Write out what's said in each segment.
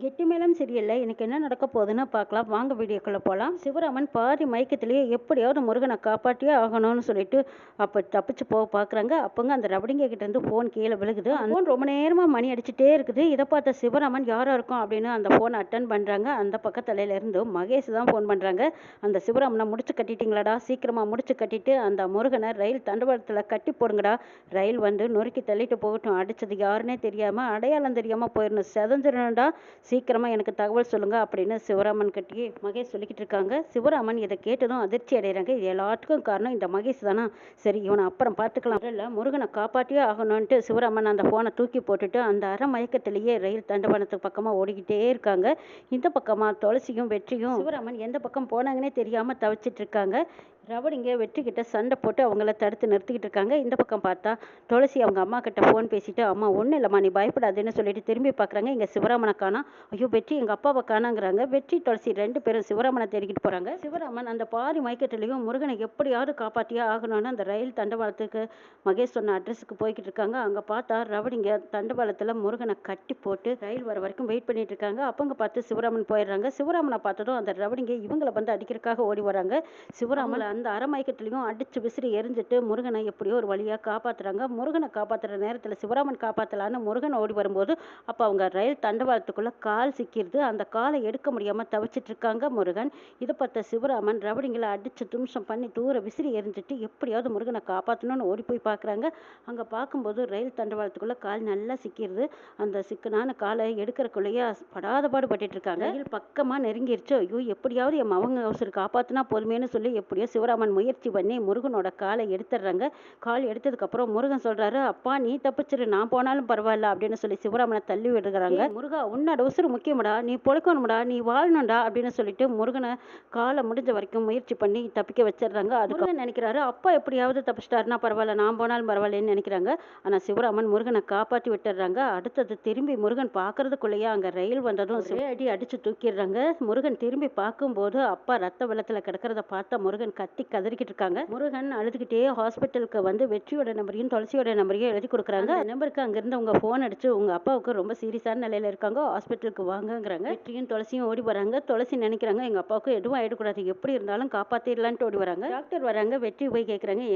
கெட்டி மேளம் சரியில்லை. எனக்கு என்ன நடக்க போகுதுன்னு பார்க்கலாம். வாங்க வீடியோக்குள்ள போகலாம். சிவராமன் பாதி மயக்கத்திலேயே எப்படியாவது முருகனை காப்பாற்றியே ஆகணும்னு சொல்லிட்டு அப்போ தப்பிச்சு போக பார்க்குறாங்க. அப்போங்க அந்த ரபடிங்க கிட்ட இருந்து ஃபோன் கீழே விழுகுது. அந்த ஃபோன் ரொம்ப நேரமாக மணி அடிச்சுட்டே இருக்குது. இதை பார்த்த சிவராமன் யாராக இருக்கும் அப்படின்னு அந்த ஃபோனை அட்டன் பண்ணுறாங்க. அந்த பக்கத்துலேருந்து மகேஷ் தான் ஃபோன் பண்ணுறாங்க. அந்த சிவராமனை முடிச்சு கட்டிட்டீங்களாடா, சீக்கிரமாக முடிச்சு கட்டிட்டு அந்த முருகனை ரயில் தண்டவாளத்தில் கட்டி போடுங்கடா. ரயில் வந்து நொறுக்கி தள்ளிட்டு போகட்டும். அடித்தது யாருன்னே தெரியாமல் அடையாளம் தெரியாமல் போயிடணும், செதஞ்சிடணும்டா. சீக்கிரமாக எனக்கு தகவல் சொல்லுங்க அப்படின்னு சிவராமன் கட்டி மகேஷ் சொல்லிக்கிட்டு இருக்காங்க. சிவராமன் இதை கேட்டதும் அதிர்ச்சி அடைகிறாங்க. இது எல்லாத்துக்கும் காரணம் இந்த மகேஷ் தானா? சரி, இவனை அப்புறம் பார்த்துக்கலாம். இல்லை, முருகனை காப்பாற்றியே ஆகணும்ன்ட்டு சிவராமன் அந்த ஃபோனை தூக்கி போட்டுட்டு அந்த அரை மயக்கத்திலேயே ரயில் தண்டவாளத்துக்கு பக்கமாக ஓடிக்கிட்டே இருக்காங்க. இந்த பக்கமாக துளசியும் வெற்றியும் சிவராமன் எந்த பக்கம் போனாங்கன்னே தெரியாமல் தவிச்சிட்டு இருக்காங்க. ரவடிங்க வெற்றிக்கிட்ட சண்டை போட்டு அவங்கள தடுத்து நிறுத்திக்கிட்டு இருக்காங்க. இந்த பக்கம் பார்த்தா துளசி அவங்க அம்மா கிட்ட ஃபோன் பேசிட்டு, அம்மா ஒன்றும் இல்லைம்மா, நீ பயப்படாதுன்னு சொல்லிட்டு திரும்பி பார்க்குறாங்க. இங்கே சிவராமனை காணா. ஐயோ, வெற்றி எங்கள் அப்பாவை காணாங்கிறாங்க. வெற்றி துளசி ரெண்டு பேரும் சிவராமனை தேடிக்கிட்டு போகிறாங்க. சிவராமன் அந்த பாதி மயக்கத்திலையும் முருகனை எப்படியாவது காப்பாற்றியே ஆகணும்னு அந்த ரயில் தண்டவாளத்துக்கு மகேஷ் சொன்ன அட்ரஸுக்கு போய்கிட்டு இருக்காங்க. அங்கே பார்த்தா ரவடிங்க தண்டவாளத்தில் முருகனை கட்டி போட்டு ரயில் வர வரைக்கும் வெயிட் பண்ணிட்டு இருக்காங்க. அப்பங்க பார்த்து சிவராமன் போயிடுறாங்க. சிவராமனை பார்த்ததும் அந்த ரவடிங்க இவங்களை வந்து அடிக்கிறதுக்காக ஓடி வராங்க. சிவராமன் அந்த அரை மயக்கத்திலையும் அடிச்சு விசிறி எரிஞ்சிட்டு முருகனை எப்படியோ ஒரு வழியாக காப்பாற்றுறாங்க. முருகனை காப்பாற்றுற நேரத்தில் சிவராமன் காப்பாற்றலான்னு முருகன் ஓடி வரும்போது அப்போ அவங்க ரயில் தண்டவாளத்துக்குள்ளே கால் சிக்கிடுது. அந்த காலை எடுக்க முடியாமல் தவிச்சிட்டு இருக்காங்க முருகன். இதை பார்த்த சிவராமன் ரவடிங்களை அடித்து தும்சம் பண்ணி தூர விசிறி எரிஞ்சிட்டு எப்படியாவது முருகனை காப்பாற்றணும்னு ஓடி போய் பார்க்குறாங்க. அங்கே பார்க்கும்போது ரயில் தண்டவாளத்துக்குள்ளே கால் நல்லா சிக்கிடுது. அந்த சிக்கனான காலை எடுக்கிறக்குள்ளேயே படாத பாடுபட்டு இருக்காங்க. ரயில் பக்கமாக நெருங்கிருச்சு. ஐயோ, எப்படியாவது என் மவங்க அவசரம் காப்பாற்றினா போதுமேனு சொல்லி எப்படியோ சிவராமன் முயற்சி பண்ணி முருகனோட காலை எடுத்துடுறாங்க. கால் எடுத்ததுக்கப்புறம் முருகன் சொல்கிறாரு, அப்பா நீ தப்பிச்சிரு, நான் போனாலும் பரவாயில்ல அப்படின்னு சொல்லி சிவராமனை தள்ளி விடுறாங்க. முருகா, உன்னோட உசுறு முக்கியமாடா, நீ பொழைக்கணும்டா, நீ வாழணும்டா அப்படின்னு சொல்லிட்டு முருகனை காலை முடிஞ்ச வரைக்கும் முயற்சி பண்ணி தப்பிக்க வச்சிடுறாங்க. அதுக்கு நினைக்கிறாரு, அப்பா எப்படியாவது தப்பிச்சிட்டாருன்னா பரவாயில்ல, நான் போனாலும் பரவாயில்லன்னு நினைக்கிறாங்க. ஆனால் சிவராமன் முருகனை காப்பாற்றி விட்டுடுறாங்க. அடுத்தது திரும்பி முருகன் பார்க்கறதுக்குள்ளேயே அங்கே ரயில் வந்ததும் அடி அடிச்சு தூக்கிடுறாங்க. முருகன் திரும்பி பார்க்கும்போது அப்பா ரத்த வெள்ளத்தில் கிடக்கிறத பார்த்த முருகன் கத்தி கதறிக்கிட்டு இருக்காங்க. முருகன் அழுதுகிட்டே ஹாஸ்பிட்டலுக்கு வந்து வெற்றியோட நம்பரையும் துளசியோட நம்பரையும் எழுதி கொடுக்குறாங்க. அந்த நம்பருக்கு அங்கிருந்து அவங்க ஃபோன் அடிச்சு உங்க அப்பாவுக்கு ரொம்ப சீரியஸான நிலையில இருக்காங்க, ஹாஸ்பிட்டலுக்கு வாங்கங்கிறாங்க. வெற்றியும் துளசியும் ஓடி வராங்க. துளசி நினைக்கிறாங்க எங்க அப்பாவுக்கு எதுவும் ஆயிடக்கூடாது, எப்படி இருந்தாலும் காப்பாத்திடலான்ட்டு ஓடி வராங்க. டாக்டர் வராங்க. வெற்றி போய் கேட்குறாங்க,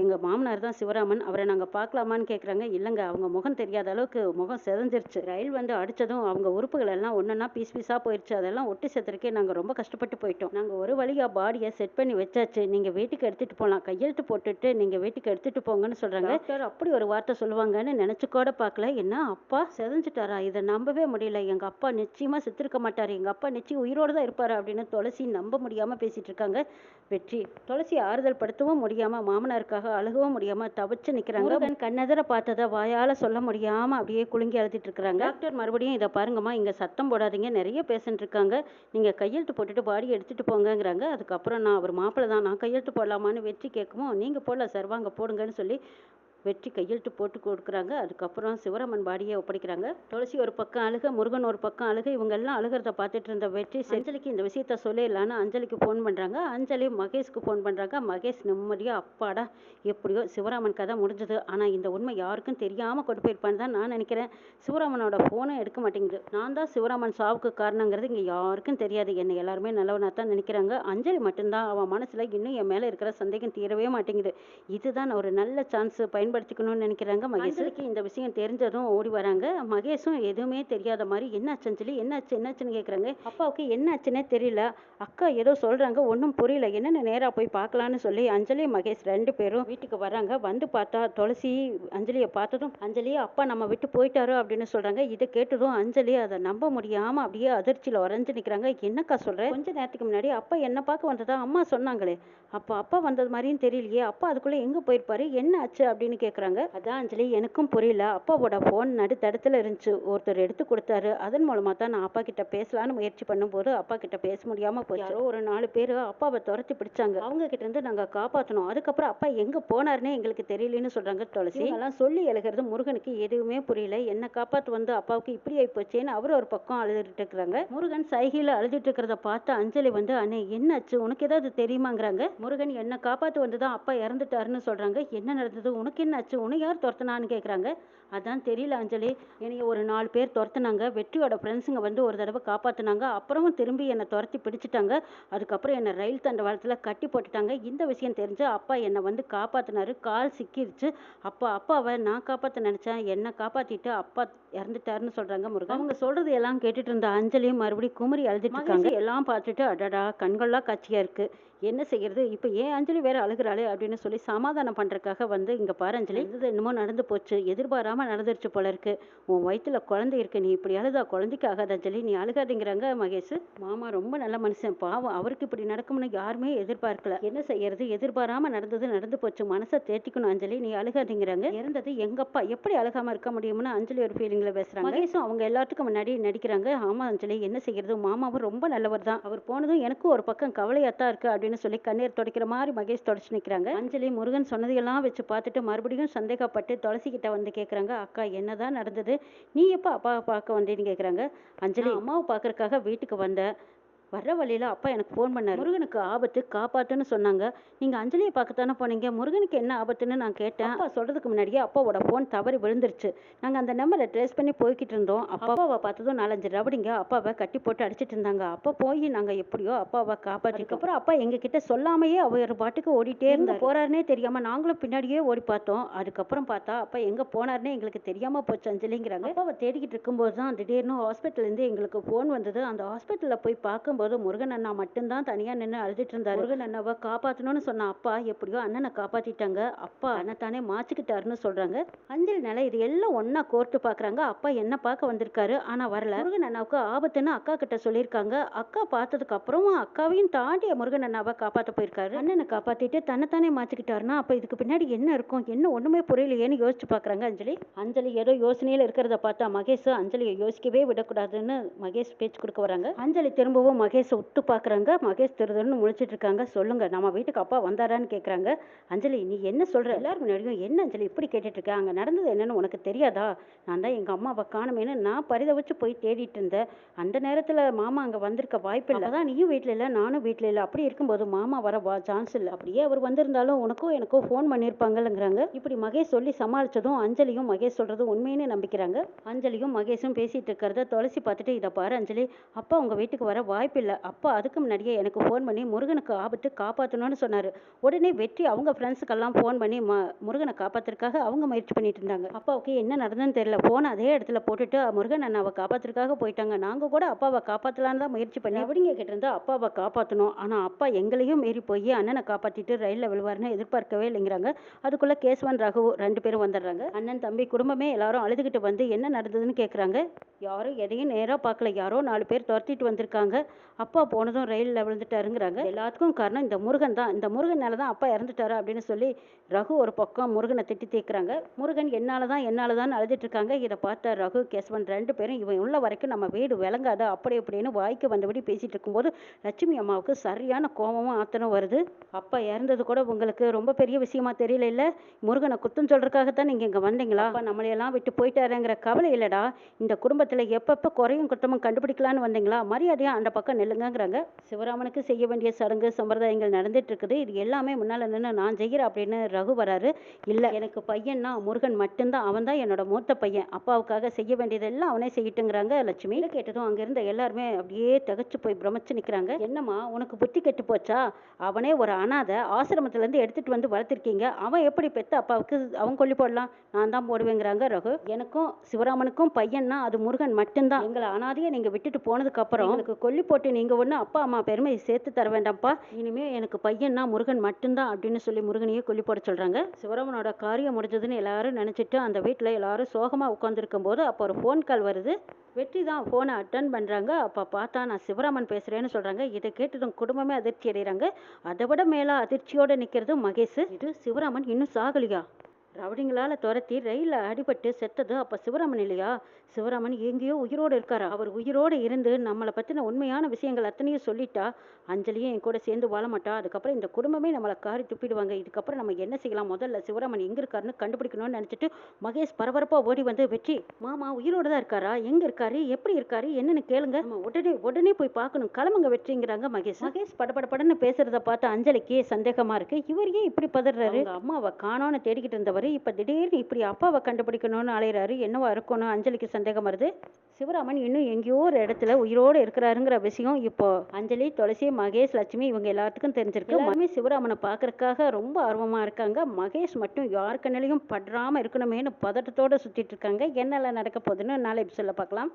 எங்க மாமனார் தான் சிவராமன், அவரை நாங்கள் பார்க்கலாமான்னு கேட்குறாங்க. இல்லைங்க, அவங்க முகம் தெரியாத அளவுக்கு முகம் செதஞ்சிருச்சு. ரயில் வந்து அடிச்சதும் அவங்க உறுப்புகள் எல்லாம் ஒன்னொன்னா பீஸ் பீஸா போயிடுச்சு. அதெல்லாம் ஒட்டி சேர்த்துருக்கே நாங்கள் ரொம்ப கஷ்டப்பட்டு போயிட்டோம். நாங்கள் ஒரு வழியா பாடியை செட் பண்ணி வச்சாச்சு, நீங்க வீட்டுக்கு எடுத்துட்டு போகலாம், கையெழுத்து போட்டுட்டு நீங்க வீட்டுக்கு எடுத்துட்டு போங்கன்னு சொல்றாங்க. டாக்டர் அப்படி ஒரு வார்த்தை சொல்லுவாங்கன்னு நினைச்சு கூட பார்க்கல. என்ன, அப்பா செதஞ்சிட்டாரா? இதை நம்பவே முடியல. எங்க அப்பா நிச்சயமா செத்துருக்க மாட்டாரு, எங்க அப்பா நிச்சயம் உயிரோடு தான் இருப்பாரு அப்படின்னு துளசி நம்ப முடியாம பேசிட்டு இருக்காங்க. வெற்றி துளசி ஆறுதல் படுத்தவும் முடியாம மாமனாருக்காக அழுகவும் முடியாம தவிச்சு நிக்கிறாங்க. கண்ணெதிர பார்த்ததை வாயால சொல்ல முடியாம அப்படியே குலுங்கி அழுத்திட்டு இருக்காங்க. டாக்டர் மறுபடியும் இதை பாருங்கம்மா, இங்க சத்தம் போடாதீங்க, நிறைய பேஷண்ட் இருக்காங்க, நீங்க கையெழுத்து போட்டுட்டு பாடி எடுத்துட்டு போங்கங்கிறாங்க. அதுக்கப்புறம் நான் அவர் மாப்பிள்ளை தான், நான் கையெழுத்து போடலாமான்னு வெற்றி கேட்கவும், நீங்கள் போடல சார், வாங்க போடுங்கன்னு சொல்லி வெற்றி கையெழுத்து போட்டு கொடுக்குறாங்க. அதுக்கப்புறம் சிவராமன் பாடியை ஒப்படைக்கிறாங்க. துளசி ஒரு பக்கம் அழுக, முருகன் ஒரு பக்கம் அழுக. இவங்க எல்லாம் அழுகிறத பார்த்துட்டு இருந்த வெற்றி அஞ்சலிக்கு இந்த விஷயத்த சொல்லிடலான்னு அஞ்சலிக்கு ஃபோன் பண்ணுறாங்க. அஞ்சலி மகேஷ்க்கு ஃபோன் பண்ணுறாங்க. மகேஷ் நிம்மதியாக, அப்பாடா எப்படியோ சிவராமன் கதை முடிஞ்சது, ஆனால் இந்த உண்மை யாருக்கும் தெரியாமல் கொண்டு போயிருப்பான்னு தான் நான் நினைக்கிறேன். சிவராமனோட ஃபோனை எடுக்க மாட்டேங்குது. நான் தான் சிவராமன் சாவுக்கு காரணங்கிறது இங்கே யாருக்கும் தெரியாது. என்னை எல்லாருமே நல்லவனாக தான் நினைக்கிறாங்க. அஞ்சலி மட்டும்தான் அவன் மனசில் இன்னும் என் மேலே இருக்கிற சந்தேகம் தீரவே மாட்டேங்குது. இதுதான் ஒரு நல்ல சான்ஸ் பயன்படுத்திக்கணும்னு நினைக்கிறாங்க. மகேஷுக்கு இந்த விஷயம் தெரிஞ்சதும் ஓடி வராங்க. மகேஷும் எதுவுமே தெரியாத மாதிரி என்னாச்சு அஞ்சலி, என்னாச்சுன்னு கேட்குறாங்க. அப்பாவுக்கு என்னாச்சுன்னே தெரியல, அக்கா ஏதோ சொல்றாங்க, ஒன்றும் புரியல, என்னென்ன நேராக போய் பார்க்கலான்னு சொல்லி அஞ்சலி மகேஷ் ரெண்டு பேரும் வீட்டுக்கு வராங்க. வந்து பார்த்தா துளசி அஞ்சலியை பார்த்ததும், அஞ்சலி அப்பா நம்ம விட்டு போயிட்டாரு அப்படின்னு சொல்றாங்க. இதை கேட்டதும் அஞ்சலி அதை நம்ப முடியாம அப்படியே அதிர்ச்சியில் உறைஞ்சு நிற்கிறாங்க. என்னக்கா சொல்றேன், கொஞ்ச நேரத்துக்கு முன்னாடி அப்பா என்ன பார்க்க வந்ததா அம்மா சொன்னாங்களே, அப்பா வந்தது மாதிரியும் தெரியலையே, அப்பா அதுக்குள்ளே எங்கே போயிருப்பாரு, என்ன ஆச்சு அப்படின்னு கேட்குறாங்க. அதான் அஞ்சலி எனக்கும் புரியல, அப்பாவோட ஃபோன் நடுத்தடத்தில் இருந்துச்சு, ஒருத்தர் எடுத்து கொடுத்தாரு, அதன் மூலமாக தான் நான் அப்பா கிட்ட பேசலான்னு முயற்சி பண்ணும்போது அப்பா கிட்ட பேச முடியாமல் போச்சு. ஒரு 4 பேர் அப்பாவை துரத்தி பிடிச்சாங்க, அவங்க கிட்ட இருந்து நாங்கள் காப்பாற்றணும், அதுக்கப்புறம் அப்பா எங்கே போனாருன்னே எங்களுக்கு தெரியலன்னு சொல்கிறாங்க. துளசி எல்லாம் சொல்லி எழுகிறது முருகனுக்கு எதுவுமே புரியல. என்ன காப்பாற்று வந்து அப்பாவுக்கு இப்படி ஆகி போச்சேன்னு அவர் ஒரு பக்கம் அழுதுட்டு இருக்கிறாங்க. முருகன் சைகையில் அழுதுட்டு இருக்கிறத பார்த்து அஞ்சலி வந்து, அண்ணே என்னாச்சு, உனக்கு ஏதாவது தெரியுமாங்கிறாங்க. முருகன் என்ன காப்பாற்று வந்து தான் அப்பா இறந்துட்டாருன்னு சொல்கிறாங்க. என்ன நடந்தது, உனக்கு என்னாச்சு, உன்னை யார் துரத்துனான்னு கேட்குறாங்க. அதான் தெரியல அஞ்சலி. என்னைய ஒரு 4 பேர் துரத்துனாங்க. வெற்றியோட ஃப்ரெண்ட்ஸுங்க வந்து ஒரு தடவை காப்பாத்துனாங்க. அப்புறமும் திரும்பி என்னை துரத்தி பிடிச்சிட்டாங்க. அதுக்கப்புறம் என்னை ரயில் தண்டவாளத்தில் கட்டி போட்டுட்டாங்க. இந்த விஷயம் தெரிஞ்சு அப்பா என்னை வந்து காப்பாத்தினாரு. கால் சிக்கிருச்சு. அப்பாவை நான் காப்பாற்ற நினைச்சேன். என்னை காப்பாத்திட்டு அப்பா இறந்துட்டாருன்னு சொல்றாங்க முருகன். அவங்க சொல்றது எல்லாம் கேட்டுட்டு இருந்த அஞ்சலியும் மறுபடியும் குமரி அழுதுட்டு இருக்காங்க. எல்லாம் பார்த்துட்டு அடடா கண்கள்லாம் காட்சியா இருக்கு. என்ன செய்யறது இப்போ ஏன் அஞ்சலி வேற அழுகிறாளே அப்படின்னு சொல்லி சமாதானம் பண்றதுக்காக வந்து இங்க பாரு அஞ்சலி, இது என்னமோ நடந்து போச்சு, எதிர்பாராம நடந்துருச்சு போல இருக்கு. உன் வயிற்றுல குழந்தை இருக்கு, நீ இப்படி அழுதா குழந்தைக்கு ஆகாது அஞ்சலி, நீ அழுகாதீங்கிறாங்க மகேஷ். மாமா ரொம்ப நல்ல மனுஷன், பாவம் அவருக்கு இப்படி நடக்கும்னு யாருமே எதிர்பார்க்கல. என்ன செய்யறது, எதிர்பாராம நடந்து போச்சு, மனசை தேத்திக்கணும் அஞ்சலி, நீ அழுகாதீங்கிறாங்க. இறந்தது எங்க அப்பா, எப்படி அழுகாம இருக்க முடியும்னு அஞ்சலி ஒரு ஃபீலிங்ல பேசுறாங்க. மகேஷும் அவங்க எல்லாத்துக்கும் முன்னாடி நடிக்கிறாங்க. ஆமா அஞ்சலி, என்ன செய்யறது, மாமாவும் ரொம்ப நல்லவர் தான், அவர் போனதும் எனக்கும் ஒரு பக்கம் கவலையாத்தான் இருக்கு அப்படின்னு சொல்லி கண்ணீர் துடைக்கிற மாதிரி மகேஷ் தொடச்சு நிற்கிறாங்க. அஞ்சலி முருகன் சொன்னதையெல்லாம் வச்சு பார்த்துட்டு மறுபடியும் சந்தேகப்பட்டு துளசி கிட்ட வந்து கேட்குறாங்க, அக்கா என்னதான் நடந்தது, நீ எப்போ அப்பாவை பார்க்க வந்தேன்னு கேட்குறாங்க. அஞ்சலி அம்மாவை பார்க்கறதுக்காக வீட்டுக்கு வந்த வர்ற வழியில் அப்பா எனக்கு ஃபோன் பண்ணார், முருகனுக்கு ஆபத்து காப்பாத்துன்னு சொன்னாங்க. நீங்கள் அஞ்சலியை பார்க்கத்தானே போனீங்க, முருகனுக்கு என்ன ஆபத்துன்னு நான் கேட்டேன். அப்பா சொல்கிறதுக்கு முன்னாடியே அப்பாவோட ஃபோன் தவறி விழுந்துருச்சு. நாங்கள் அந்த நம்பரை ட்ரேஸ் பண்ணி போய்கிட்டு இருந்தோம். அப்பாவை பார்த்ததும் 4-5 ரவுடிங்க அப்பாவை கட்டி போட்டு அடிச்சிட்டு இருந்தாங்க. அப்போ போய் நாங்கள் எப்படியோ அப்பாவை காப்பாற்றிக்கப்புறம் அப்பா எங்ககிட்ட சொல்லாமையே அவர் பாட்டுக்கு ஓடிட்டே இருந்தார். போறாருனே தெரியாமல் நாங்களும் பின்னாடியே ஓடி பார்த்தோம். அதுக்கப்புறம் பார்த்தா அப்பா எங்கே போனார்னே எங்களுக்கு தெரியாமல் போச்சு அஞ்சலிங்கிறாங்க. அப்பாவை தேடிக்கிட்டு இருக்கும்போது தான் திடீர்னு ஹாஸ்பிட்டல்லேருந்து எங்களுக்கு ஃபோன் வந்தது. அந்த ஹாஸ்பிட்டலில் போய் பார்க்கும் போது முருகன் அண்ணா மட்டும்தான் தனியா நின்று அழுதுட்டு இருந்தாரு. முருகன் அண்ணாவை காப்பாற்றணும்னு சொன்ன அப்பா எப்படியோ அண்ணனை காப்பாத்திட்டாங்க. அப்பா அண்ணத்தானே மாச்சிக்கிட்டாருன்னு சொல்றாங்க. அஞ்சலி நிலை இது எல்லாம் ஒன்னா கோர்த்து பாக்குறாங்க. அப்பா என்ன பார்க்க வந்திருக்காரு, ஆனா வரல. முருகன் அண்ணாவுக்கு ஆபத்துன்னு அக்கா கிட்ட சொல்லியிருக்காங்க. அக்கா பார்த்ததுக்கு அப்புறமும் அக்காவையும் தாண்டி முருகன் அண்ணாவை காப்பாற்ற போயிருக்காரு. அண்ணனை காப்பாத்திட்டு தன்னைத்தானே மாச்சிக்கிட்டாருன்னா அப்ப இதுக்கு பின்னாடி என்ன இருக்கும், என்ன ஒண்ணுமே புரியலையேன்னு யோசிச்சு பாக்குறாங்க அஞ்சலி ஏதோ யோசனையில இருக்கிறத பார்த்தா மகேஷ் அஞ்சலியை யோசிக்கவே விடக்கூடாதுன்னு மகேஷ் பேச்சு கொடுக்க வராங்க. அஞ்சலி திரும்பவும் மகேஷை விட்டு பார்க்குறாங்க. மகேஷ் திருதுன்னு முழிச்சிட்டு இருக்காங்க. சொல்லுங்க, நம்ம வீட்டுக்கு அப்பா வந்தாரான்னு கேட்குறாங்க. அஞ்சலி நீ என்ன சொல்ற, எல்லாரும் முன்னாடியும் என்ன அஞ்சலி இப்படி கேட்டுட்டு இருக்க, அங்கே நடந்தது என்னன்னு உனக்கு தெரியாதா, நான் தான் எங்கள் அம்மாவை காணுமேனு நான் பரிதவிச்சு போய் தேடிட்டு இருந்தேன். அந்த நேரத்தில் மாமா அங்கே வந்திருக்க வாய்ப்பு இல்லை, அதான் நீயும் வீட்டில் இல்லை நானும் வீட்டில் இல்லை, அப்படி இருக்கும்போது மாமா வர சான்ஸ் இல்லை, அப்படியே அவர் வந்திருந்தாலும் உனக்கும் எனக்கும் ஃபோன் பண்ணியிருப்பாங்கங்கிறாங்க. இப்படி மகேஷ் சொல்லி சமாளிச்சதும் அஞ்சலியும் மகேஷ் சொல்றது உண்மைன்னு நம்பிக்கிறாங்க. அஞ்சலியும் மகேஷும் பேசிட்டு இருக்கிறத துளசி பார்த்துட்டு, இதை பாரு அஞ்சலி, அப்பா உங்க வீட்டுக்கு வர வாய்ப்பு இல்லை, அப்பா அதுக்கு முன்னாடியே எனக்கு ஃபோன் பண்ணி முருகனுக்கு ஆபத்து காப்பாற்றணும்னு சொன்னார். உடனே வெற்றி அவங்க ஃப்ரெண்ட்ஸுக்கெல்லாம் ஃபோன் பண்ணி முருகனை காப்பாற்றுறதுக்காக அவங்க முயற்சி பண்ணிட்டு இருந்தாங்க. அப்பாவுக்கு என்ன நடந்ததுன்னு தெரியல, ஃபோனை அதே இடத்துல போட்டுட்டு முருகன் அண்ணாவை காப்பாற்றுறதுக்காக போயிட்டாங்க. நாங்கள் கூட அப்பாவை காப்பாற்றலான்னு தான் முயற்சி பண்ணி அப்படிங்க கேட்டிருந்தா அப்பாவை காப்பாற்றணும், ஆனால் அப்பா எங்களையும் மீறி போய் அண்ணனை காப்பாற்றிட்டு ரயிலில் விழுவாருன்னு எதிர்பார்க்கவே இல்லைங்கிறாங்க. அதுக்குள்ளே கேசவன் ரகு 2 பேரும் வந்துடுறாங்க. அண்ணன் தம்பி குடும்பமே எல்லாரும் அழுதுகிட்டு வந்து என்ன நடந்ததுன்னு கேட்குறாங்க. யாரும் எதையும் நேராக பார்க்கல, யாரோ 4 பேர் துரத்திட்டு வந்திருக்காங்க. அப்பா போனதும் ரயிலில் விழுந்துட்டாருங்கிறாங்க. எல்லாத்துக்கும் காரணம் இந்த முருகன் தான், இந்த முருகனால தான் அப்பா இறந்துட்டாரு அப்படின்னு சொல்லி ரகு ஒரு பக்கம் முருகனை திட்டி தீர்க்குறாங்க. முருகன் என்னால தான் அழுதுட்டு இருக்காங்க. இதை பார்த்த ரகு கேசவன் 2 பேரும் இவன் உள்ள வரைக்கும் நம்ம வீடு விளங்காத அப்படி இப்படின்னு வாய்க்கு வந்தபடி பேசிட்டு இருக்கும்போது லட்சுமி அம்மாவுக்கு சரியான கோபமும் ஆத்தனும் வருது. அப்பா இறந்தது கூட உங்களுக்கு ரொம்ப பெரிய விஷயமா தெரியல இல்ல, முருகனை குத்தம் சொல்றதுக்காகத்தான் நீங்க இங்க வந்தீங்களா, அப்பா நம்மளையெல்லாம் விட்டு போயிட்டாருங்கிற கவலை இல்லடா, இந்த குடும்பத்துல எப்பப்ப குறையும் குற்றமும் கண்டுபிடிக்கலான்னு வந்தீங்களா, மரியாதையா அந்த பக்கம் நெல்லுங்கிறாங்க. சிவராமனுக்கு செய்ய வேண்டிய சடங்கு சம்பிரதாயங்கள் நடந்துட்டு இருக்குது, இது எல்லாமே முன்னால நின்று நான் செய்கிறேன் அப்படின்னு ரகு வராரு. இல்ல எனக்கு பையன்னா முருகன் மட்டும்தான், அவன் தான் என்னோட மூத்த பையன், அப்பாவுக்காக செய்ய வேண்டியதெல்லாம் அவனே செய்யிட்டுங்கிறாங்க லட்சுமி. கேட்டதும் அங்க இருந்த எல்லாருமே அப்படியே தகச்சு போய் பிரமிச்சு நிக்கிறாங்க. என்னம்மா உனக்கு புத்தி கெட்டு போச்சா, அவனே ஒரு அனாதை ஆசிரமத்துல இருந்து எடுத்துட்டு வந்து வளர்த்திருக்கீங்க, அவன் எப்படி பெத்த அப்பாவுக்கு அவன் கொல்லி போடலாம், நான் தான் போடுவேங்கிறாங்க ரகு. எனக்கும் சிவராமனுக்கும் பையன்னா அது முருகன் மட்டும்தான், எங்களை அனாதையை நீங்க விட்டுட்டு போனதுக்கு அப்புறம் எனக்கு கொல்லி போட்டு நீங்க ஒண்ணு அப்பா அம்மா பெருமை சேர்த்து தர வேண்டாம்ப்பா, இனிமே எனக்கு பையன்னா முருகன் மட்டும்தான் அப்படின்னு சொல்லி முருகனையே கொல்லி போட சொல்றாங்க. சிவராமனோட காரியம் முடிஞ்சதுன்னு எல்லாரும் நினைச்சிட்டு அந்த வீட்டுல எல்லாரும் சோகமா உட்காந்துருக்கும் போது அப்போ ஒரு ஃபோன் கால் வருது. வெற்றி தான் ஃபோனை அட்டன் பண்றாங்க. அப்ப பார்த்தா நான் சிவராமன் பேசுறேன்னு சொல்றாங்க. இதை கேட்டதும் குடும்பமே அதிர்ச்சி அடைகிறாங்க. அதை விட மேல அதிர்ச்சியோட நிக்கிறது மகேஷ். இது சிவராமன் இன்னும் சாகலியா, ரவுடிங்களால துரத்தி ரயிலில் அடிபட்டு செத்தது அப்ப சிவராமன் இல்லையா, சிவராமன் எங்கேயோ உயிரோடு இருக்காரா, அவர் உயிரோடு இருந்து நம்மளை பத்தின உண்மையான விஷயங்கள் அத்தனையும் சொல்லிட்டா அஞ்சலியும் என் கூட சேர்ந்து வாழ மாட்டா, அதுக்கப்புறம் இந்த குடும்பமே நம்மளை காரி துப்பிடுவாங்க, இதுக்கப்புறம் நம்ம என்ன செய்யலாம், முதல்ல சிவராமன் எங்க இருக்காருன்னு கண்டுபிடிக்கணும்னு நினைச்சிட்டு மகேஷ் பரபரப்பா ஓடி வந்து வெற்றி மாமா உயிரோடு தான் இருக்காரா, எங்க இருக்காரு, எப்படி இருக்காரு என்னன்னு கேளுங்க, நம்ம உடனே போய் பார்க்கணும், கிளம்புங்க வெற்றிங்கிறாங்க மகேஷ். படபடன்னு பேசுறத பார்த்து அஞ்சலிக்கு சந்தேகமா இருக்கு, இவர் ஏன் இப்படி பதறாரு, அம்மாவை காணோன்னு தேடிக்கிட்டு இருந்தவர் இருக்காரு. இப்போ திடீர்னு இப்படி அப்பாவை கண்டுபிடிக்கணும்னு அலையிறாரு. என்னவா இருக்கணும்? அஞ்சலிக்கு சந்தேகம் வருது. சிவராமன் இன்னும் எங்கேயோ ஒரு இடத்துல உயிரோடு இருக்கிறாருங்கிற விஷயம் இப்போ அஞ்சலி, துளசி, மகேஷ், லட்சுமி இவங்க எல்லாத்துக்கும் தெரிஞ்சிருக்கு. எல்லாருமே சிவராமனை பார்க்கறதுக்காக ரொம்ப ஆர்வமா இருக்காங்க. மகேஷ் மட்டும் யார் கண்ணிலையும் படாம இருக்கணுமேனு பதட்டத்தோட சுத்திட்டு இருக்காங்க. என்னெல்லாம் நடக்க போகுதுன்னு நாளை எபிசோட்ல பார்க்கலாம்.